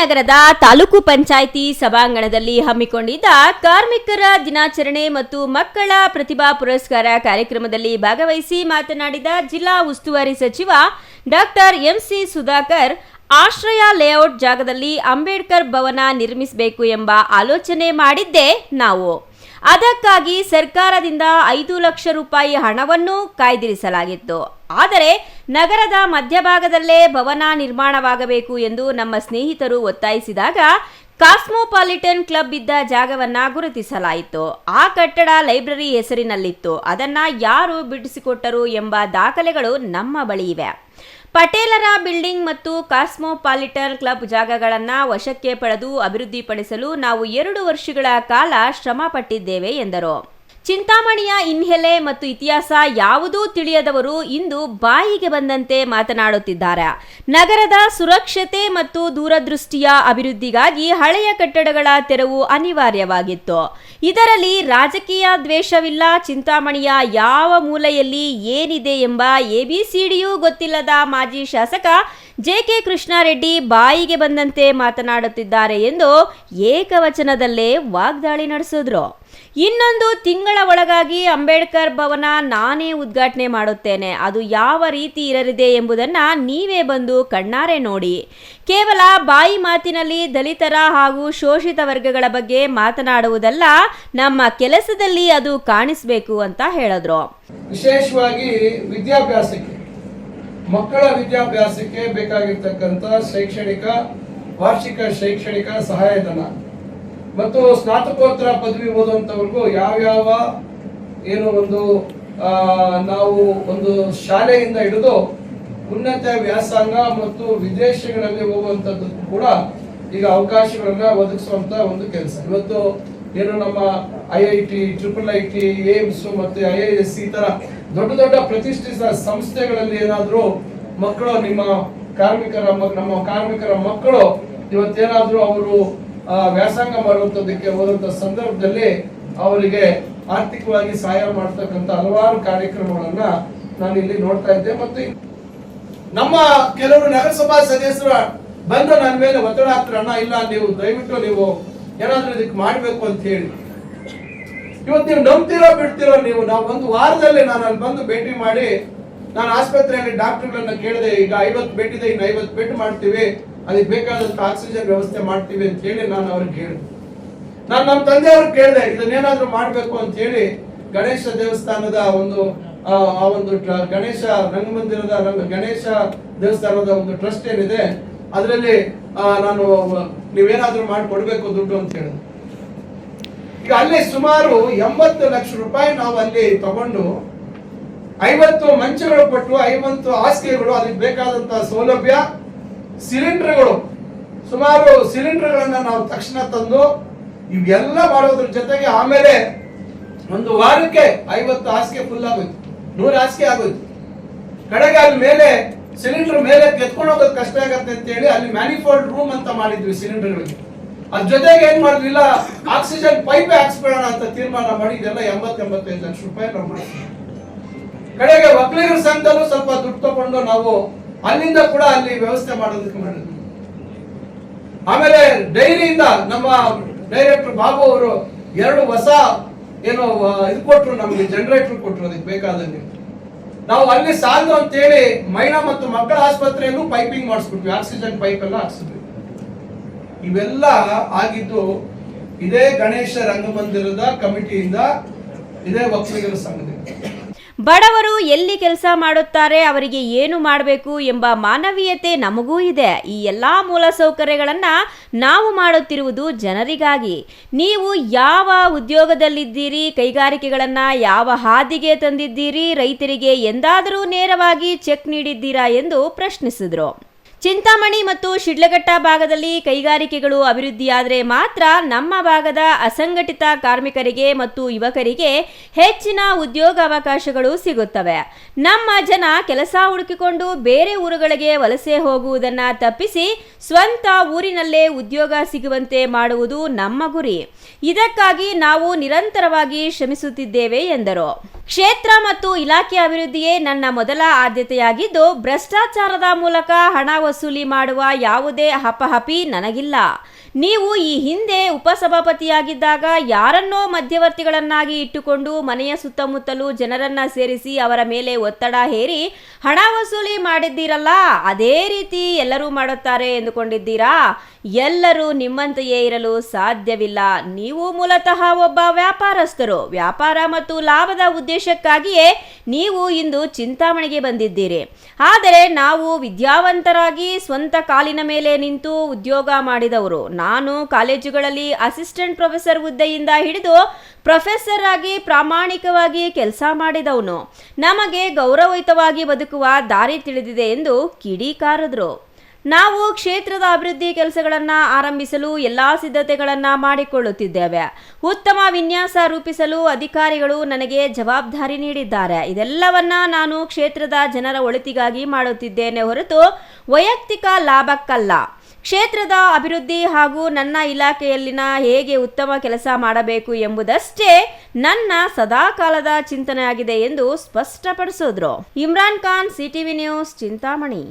ನಗರದ ತಾಲೂಕು ಪಂಚಾಯಿತಿ ಸಭಾಂಗಣದಲ್ಲಿ ಹಮ್ಮಿಕೊಂಡಿದ್ದ ಕಾರ್ಮಿಕರ ದಿನಾಚರಣೆ ಮತ್ತು ಮಕ್ಕಳ ಪ್ರತಿಭಾ ಪುರಸ್ಕಾರ ಕಾರ್ಯಕ್ರಮದಲ್ಲಿ ಭಾಗವಹಿಸಿ ಮಾತನಾಡಿದ ಜಿಲ್ಲಾ ಉಸ್ತುವಾರಿ ಸಚಿವ ಡಾಕ್ಟರ್ ಎಂಸಿ ಸುಧಾಕರ್, ಆಶ್ರಯ ಲೇಔಟ್ ಜಾಗದಲ್ಲಿ ಅಂಬೇಡ್ಕರ್ ಭವನ ನಿರ್ಮಿಸಬೇಕು ಎಂಬ ಆಲೋಚನೆ ಮಾಡಿದ್ದೇ ನಾವು. ಅದಕ್ಕಾಗಿ ಸರ್ಕಾರದಿಂದ 5 ಲಕ್ಷ ರೂಪಾಯಿ ಹಣವನ್ನು ಕಾಯ್ದಿರಿಸಲಾಗಿತ್ತು. ಆದರೆ ನಗರದ ಮಧ್ಯಭಾಗದಲ್ಲೇ ಭವನ ನಿರ್ಮಾಣವಾಗಬೇಕು ಎಂದು ನಮ್ಮ ಸ್ನೇಹಿತರು ಒತ್ತಾಯಿಸಿದಾಗ ಕಾಸ್ಮೋಪಾಲಿಟನ್ ಕ್ಲಬ್ ಇದ್ದ ಜಾಗವನ್ನ ಗುರುತಿಸಲಾಯಿತು. ಆ ಕಟ್ಟಡ ಲೈಬ್ರರಿ ಹೆಸರಿನಲ್ಲಿತ್ತು. ಅದನ್ನ ಯಾರು ಬಿಡಿಸಿಕೊಟ್ಟರು ಎಂಬ ದಾಖಲೆಗಳು ನಮ್ಮ ಬಳಿ ಇವೆ. ಪಟೇಲರ ಬಿಲ್ಡಿಂಗ್ ಮತ್ತು ಕಾಸ್ಮೋಪಾಲಿಟನ್ ಕ್ಲಬ್ ಜಾಗಗಳನ್ನು ವಶಕ್ಕೆ ಪಡೆದು ಅಭಿವೃದ್ಧಿಪಡಿಸಲು ನಾವು 2 ವರ್ಷಗಳ ಕಾಲ ಶ್ರಮ ಪಟ್ಟಿದ್ದೇವೆ ಎಂದರು. ಚಿಂತಾಮಣಿಯ ಹಿನ್ನೆಲೆ ಮತ್ತು ಇತಿಹಾಸ ಯಾವುದೂ ತಿಳಿಯದವರು ಇಂದು ಬಾಯಿಗೆ ಬಂದಂತೆ ಮಾತನಾಡುತ್ತಿದ್ದಾರೆ. ನಗರದ ಸುರಕ್ಷತೆ ಮತ್ತು ದೂರದೃಷ್ಟಿಯ ಅಭಿವೃದ್ಧಿಗಾಗಿ ಹಳೆಯ ಕಟ್ಟಡಗಳ ತೆರವು ಅನಿವಾರ್ಯವಾಗಿತ್ತು. ಇದರಲ್ಲಿ ರಾಜಕೀಯ ದ್ವೇಷವಿಲ್ಲ. ಚಿಂತಾಮಣಿಯ ಯಾವ ಮೂಲೆಯಲ್ಲಿ ಏನಿದೆ ಎಂಬ ABCDಯೂ ಗೊತ್ತಿಲ್ಲದ ಮಾಜಿ ಶಾಸಕ JK ಕೃಷ್ಣಾರೆಡ್ಡಿ ಬಾಯಿಗೆ ಬಂದಂತೆ ಮಾತನಾಡುತ್ತಿದ್ದಾರೆ ಎಂದು ಏಕವಚನದಲ್ಲೇ ವಾಗ್ದಾಳಿ ನಡೆಸಿದ್ರು. 1 ತಿಂಗಳ ಒಳಗಾಗಿ ಅಂಬೇಡ್ಕರ್ ಭವನ ನಾನೇ ಉದ್ಘಾಟನೆ ಮಾಡುತ್ತೇನೆ. ಅದು ಯಾವ ರೀತಿ ಇರಲಿದೆ ಎಂಬುದನ್ನು ನೀವೇ ಬಂದು ಕಣ್ಣಾರೆ ನೋಡಿ. ಕೇವಲ ಬಾಯಿ ಮಾತಿನಲ್ಲಿ ದಲಿತರ ಹಾಗೂ ಶೋಷಿತ ವರ್ಗಗಳ ಬಗ್ಗೆ ಮಾತನಾಡುವುದಲ್ಲ, ನಮ್ಮ ಕೆಲಸದಲ್ಲಿ ಅದು ಕಾಣಿಸಬೇಕು ಅಂತ ಹೇಳಿದ್ರು. ವಿಶೇಷವಾಗಿ ವಿದ್ಯಾಭ್ಯಾಸಕ್ಕೆ, ಮಕ್ಕಳ ವಿದ್ಯಾಭ್ಯಾಸಕ್ಕೆ ಬೇಕಾಗಿರ್ತಕ್ಕಂಥ ವಾರ್ಷಿಕ ಶೈಕ್ಷಣಿಕ ಸಹಾಯಧನ ಮತ್ತು ಸ್ನಾತಕೋತ್ತರ ಪದವಿ ಓದುವಂಥವ್ರಿಗೂ ಯಾವ್ಯಾವ ನಾವು ಒಂದು ಶಾಲೆಯಿಂದ ಹಿಡಿದು ಉನ್ನತ ವ್ಯಾಸಂಗ ಮತ್ತು ವಿದೇಶಗಳಲ್ಲಿ ಹೋಗುವಂಥದ್ದು ಕೂಡ ಈಗ ಅವಕಾಶಗಳನ್ನ ಒದಗಿಸುವಂತ ಒಂದು ಕೆಲಸ. ಇವತ್ತು ನಮ್ಮ IIT, IIIT, ಏಮ್ಸ್ ಮತ್ತು IIS ಈ ತರ ದೊಡ್ಡ ಪ್ರತಿಷ್ಠಿತ ಸಂಸ್ಥೆಗಳಲ್ಲಿ ಏನಾದರೂ ಮಕ್ಕಳು ನಮ್ಮ ಕಾರ್ಮಿಕರ ಮಕ್ಕಳು ಇವತ್ತೇನಾದ್ರೂ ಅವರು ವ್ಯಾಸಂಗ ಮಾಡುವಂತದಕ್ಕೆ ಹೋದಂತ ಸಂದರ್ಭದಲ್ಲಿ ಅವರಿಗೆ ಆರ್ಥಿಕವಾಗಿ ಸಹಾಯ ಮಾಡತಕ್ಕಂತ ಹಲವಾರು ಕಾರ್ಯಕ್ರಮಗಳನ್ನ ನಾನು ಇಲ್ಲಿ ನೋಡ್ತಾ ಇದ್ದೆ. ಮತ್ತು ನಮ್ಮ ಕೆಲವರು ನಗರಸಭಾ ಸದಸ್ಯರು ಬಂದು ನನ್ನ ಮೇಲೆ ಒತ್ತಡ ಹಾಕ್ತಾರಣ್ಣ, ಇಲ್ಲ ನೀವು ದಯವಿಟ್ಟು ನೀವು ಏನಾದ್ರೂ ಇದಕ್ಕೆ ಮಾಡಬೇಕು ಅಂತ ಹೇಳಿ. ಇವತ್ತು ನೀವು ನಂಬ್ತಿರೋ ಬಿಡ್ತಿರೋ ನಾವು 1 ವಾರದಲ್ಲಿ ನಾನು ಅಲ್ಲಿ ಬಂದು ಭೇಟಿ ಮಾಡಿ, ನಾನು ಆಸ್ಪತ್ರೆಯಲ್ಲಿ ಡಾಕ್ಟರ್ಗಳನ್ನ ಕೇಳಿದೆ, ಈಗ 50 ಬೆಡ್ ಇದೆ, ಇನ್ನು 50 ಬೆಡ್ ಮಾಡ್ತೀವಿ, ಅದಕ್ಕೆ ಬೇಕಾದಂತ ಆಕ್ಸಿಜನ್ ವ್ಯವಸ್ಥೆ ಮಾಡ್ತೀವಿ ಅಂತ ಹೇಳಿ ನಾನು ಅವ್ರಿಗೆ ಹೇಳಿದೆ. ನಾನು ನಮ್ಮ ತಂದೆಯವ್ರಿಗೆ ಕೇಳಿದೆ, ಇದನ್ನೇನಾದ್ರೂ ಮಾಡ್ಬೇಕು ಅಂತ ಹೇಳಿ ಗಣೇಶ ದೇವಸ್ಥಾನದ ಗಣೇಶ ರಂಗಮಂದಿರದ ಗಣೇಶ ದೇವಸ್ಥಾನದ ಒಂದು ಟ್ರಸ್ಟ್ ಏನಿದೆ, ಅದರಲ್ಲಿ ನಾನು ನೀವೇನಾದ್ರೂ ಮಾಡಿಕೊಡ್ಬೇಕು ದುಡ್ಡು ಅಂತ ಹೇಳಿದೆ. ಈಗ ಅಲ್ಲಿ ಸುಮಾರು 80 ಲಕ್ಷ ರೂಪಾಯಿ ನಾವು ಅಲ್ಲಿ ತಗೊಂಡು 50 ಮಂಚಗಳು ಕೊಟ್ಟು 50 ಹಾಸಿಗೆಗಳು, ಅದಕ್ಕೆ ಬೇಕಾದಂತಹ ಸೌಲಭ್ಯ, ಸಿಲಿಂಡರ್ಗಳು, ಸುಮಾರು ಸಿಲಿಂಡರ್ಗಳನ್ನ ನಾವು ತಕ್ಷಣ ತಂದು ಇವೆಲ್ಲ ಮಾಡೋದ್ರ ಜೊತೆಗೆ ಆಮೇಲೆ 1 ವಾರಕ್ಕೆ 50 ಹಾಸಿಗೆ ಫುಲ್ ಆಗೋಯ್ತು, 100 ಹಾಸಿಗೆ ಆಗೋಯ್ತು. ಕಡೆಗೆ ಅಲ್ಲಿ ಮೇಲೆ ಸಿಲಿಂಡರ್ ಮೇಲೆ ಕೆತ್ಕೊಂಡು ಹೋಗೋದು ಕಷ್ಟ ಆಗತ್ತೆ ಅಂತ ಹೇಳಿ ಅಲ್ಲಿ ಮ್ಯಾನಿಫೋಲ್ಡ್ ರೂಮ್ ಅಂತ ಮಾಡಿದ್ವಿ ಸಿಲಿಂಡರ್ಗಳಿಗೆ. ಅದ್ರ ಜೊತೆಗೆ ಏನ್ ಮಾಡಿದ್ವಿಲ್ಲ, ಆಕ್ಸಿಜನ್ ಪೈಪ್ ಹಾಕ್ಸ್ಬಿಡೋಣ ಅಂತ ತೀರ್ಮಾನ ಮಾಡಿ ಇದೆಲ್ಲ 80-85 ಲಕ್ಷ ರೂಪಾಯಿ ನಾವು ಮಾಡಿದ್ವಿ. ಕಡೆಗೆ ಒಕ್ಕಲಿಗರ ಸಂಘದಲ್ಲೂ ಸ್ವಲ್ಪ ದುಡ್ಡು ತಗೊಂಡು ನಾವು ಅಲ್ಲಿಂದ ಕೂಡ ಅಲ್ಲಿ ವ್ಯವಸ್ಥೆ ಮಾಡೋದಕ್ಕೆ ಮಾಡಿದ್ವಿ. ಆಮೇಲೆ ಡೈರಿಯಿಂದ ನಮ್ಮ ಡೈರೆಕ್ಟರ್ ಬಾಬು ಅವರು 2 ಹೊಸ ಇದು ಕೊಟ್ರು, ನಮ್ಗೆ ಜನರೇಟರ್ ಕೊಟ್ರು, ಅದಕ್ಕೆ ಬೇಕಾದಂಗೆ ನಾವು ಅಲ್ಲಿ ಸಾಲದು ಅಂತ ಹೇಳಿ ಮಹಿಳಾ ಮತ್ತು ಮಕ್ಕಳ ಆಸ್ಪತ್ರೆಯಲ್ಲೂ ಪೈಪಿಂಗ್ ಮಾಡಿಸ್ಬಿಟ್ವಿ, ಆಕ್ಸಿಜನ್ ಪೈಪ್ ಎಲ್ಲ ಹಾಕ್ಸಿದ್ವಿ. ಇವೆಲ್ಲ ಆಗಿದ್ದು ಇದೇ ಗಣೇಶ ರಂಗಮಂದಿರದ ಕಮಿಟಿಯಿಂದ, ಇದೇ ಒಕ್ಕಲಿಗರ ಸಂಘದಿಂದ. ಬಡವರು ಎಲ್ಲಿ ಕೆಲಸ ಮಾಡುತ್ತಾರೆ, ಅವರಿಗೆ ಏನು ಮಾಡಬೇಕು ಎಂಬ ಮಾನವೀಯತೆ ನಮಗೂ ಇದೆ. ಈ ಎಲ್ಲ ಮೂಲಸೌಕರ್ಯಗಳನ್ನು ನಾವು ಮಾಡುತ್ತಿರುವುದು ಜನರಿಗಾಗಿ. ನೀವು ಯಾವ ಉದ್ಯೋಗದಲ್ಲಿದ್ದೀರಿ, ಕೈಗಾರಿಕೆಗಳನ್ನು ಯಾವ ಹಾದಿಗೆ ತಂದಿದ್ದೀರಿ, ರೈತರಿಗೆ ಎಂದಾದರೂ ನೇರವಾಗಿ ಚೆಕ್ ನೀಡಿದ್ದೀರಾ ಎಂದು ಪ್ರಶ್ನಿಸಿದರು. ಚಿಂತಾಮಣಿ ಮತ್ತು ಶಿಡ್ಲಘಟ್ಟ ಭಾಗದಲ್ಲಿ ಕೈಗಾರಿಕೆಗಳು ಅಭಿವೃದ್ಧಿಯಾದರೆ ಮಾತ್ರ ನಮ್ಮ ಭಾಗದ ಅಸಂಘಟಿತ ಕಾರ್ಮಿಕರಿಗೆ ಮತ್ತು ಯುವಕರಿಗೆ ಹೆಚ್ಚಿನ ಉದ್ಯೋಗಾವಕಾಶಗಳು ಸಿಗುತ್ತವೆ. ನಮ್ಮ ಜನ ಕೆಲಸ ಹುಡುಕಿಕೊಂಡು ಬೇರೆ ಊರುಗಳಿಗೆ ವಲಸೆ ಹೋಗುವುದನ್ನು ತಪ್ಪಿಸಿ ಸ್ವಂತ ಊರಿನಲ್ಲೇ ಉದ್ಯೋಗ ಸಿಗುವಂತೆ ಮಾಡುವುದು ನಮ್ಮ ಗುರಿ. ಇದಕ್ಕಾಗಿ ನಾವು ನಿರಂತರವಾಗಿ ಶ್ರಮಿಸುತ್ತಿದ್ದೇವೆ ಎಂದರು. ಕ್ಷೇತ್ರ ಮತ್ತು ಇಲಾಖೆ ಅಭಿವೃದ್ಧಿಯೇ ನನ್ನ ಮೊದಲ ಆದ್ಯತೆಯಾಗಿದ್ದು, ಭ್ರಷ್ಟಾಚಾರದ ಮೂಲಕ ಹಣ ವಸೂಲಿ ಮಾಡುವ ಯಾವುದೇ ಹಪಹಪಿ ನನಗಿಲ್ಲ. ನೀವು ಈ ಹಿಂದೆ ಉಪಸಭಾಪತಿಯಾಗಿದ್ದಾಗ ಯಾರನ್ನೋ ಮಧ್ಯವರ್ತಿಗಳನ್ನಾಗಿ ಇಟ್ಟುಕೊಂಡು ಮನೆಯ ಸುತ್ತಮುತ್ತಲೂ ಜನರನ್ನ ಸೇರಿಸಿ ಅವರ ಮೇಲೆ ಒತ್ತಡ ಹೇರಿ ಹಣ ವಸೂಲಿ ಮಾಡಿದ್ದೀರಲ್ಲ, ಅದೇ ರೀತಿ ಎಲ್ಲರೂ ಮಾಡುತ್ತಾರೆ ಎಂದುಕೊಂಡಿದ್ದೀರಾ? ಎಲ್ಲರೂ ನಿಮ್ಮಂತೆಯೇ ಇರಲು ಸಾಧ್ಯವಿಲ್ಲ. ನೀವು ಮೂಲತಃ ಒಬ್ಬ ವ್ಯಾಪಾರಸ್ಥರು. ವ್ಯಾಪಾರ ಮತ್ತು ಲಾಭದ ಉದ್ದೇಶಕ್ಕಾಗಿಯೇ ನೀವು ಇಂದು ಚಿಂತಾಮಣಿಗೆ ಬಂದಿದ್ದೀರಿ. ಆದರೆ ನಾವು ವಿದ್ಯಾವಂತರಾಗಿ ಸ್ವಂತ ಕಾಲಿನ ಮೇಲೆ ನಿಂತು ಉದ್ಯೋಗ ಮಾಡಿದವರು. ನಾನು ಕಾಲೇಜುಗಳಲ್ಲಿ ಅಸಿಸ್ಟೆಂಟ್ ಪ್ರೊಫೆಸರ್ ಹುದ್ದೆಯಿಂದ ಹಿಡಿದು ಪ್ರೊಫೆಸರ್ ಆಗಿ ಪ್ರಾಮಾಣಿಕವಾಗಿ ಕೆಲಸ ಮಾಡಿದವನು. ನಮಗೆ ಗೌರವಯುತವಾಗಿ ಬದುಕುವ ದಾರಿ ತಿಳಿದಿದೆ ಎಂದು ಕಿಡಿಕಾರಿದ್ರು. ನಾವು ಕ್ಷೇತ್ರದ ಅಭಿವೃದ್ಧಿ ಕೆಲಸಗಳನ್ನು ಆರಂಭಿಸಲು ಎಲ್ಲ ಸಿದ್ಧತೆಗಳನ್ನು ಮಾಡಿಕೊಳ್ಳುತ್ತಿದ್ದೇವೆ. ಉತ್ತಮ ವಿನ್ಯಾಸ ರೂಪಿಸಲು ಅಧಿಕಾರಿಗಳು ನನಗೆ ಜವಾಬ್ದಾರಿ ನೀಡಿದ್ದಾರೆ. ಇದೆಲ್ಲವನ್ನ ನಾನು ಕ್ಷೇತ್ರದ ಜನರ ಒಳಿತಿಗಾಗಿ ಮಾಡುತ್ತಿದ್ದೇನೆ ಹೊರತು ವೈಯಕ್ತಿಕ ಲಾಭಕ್ಕಲ್ಲ. ಕ್ಷೇತ್ರದ ಅಭಿವೃದ್ಧಿ ಹಾಗೂ ನನ್ನ ಇಲಾಖೆಯಲ್ಲಿನ ಹೇಗೆ ಉತ್ತಮ ಕೆಲಸ ಮಾಡಬೇಕು ಎಂಬುದಷ್ಟೇ ನನ್ನ ಸದಾಕಾಲದ ಚಿಂತನೆಯಾಗಿದೆ ಎಂದು ಸ್ಪಷ್ಟಪಡಿಸಿದ್ರು. Imran Khan, CTV News, Chintamani.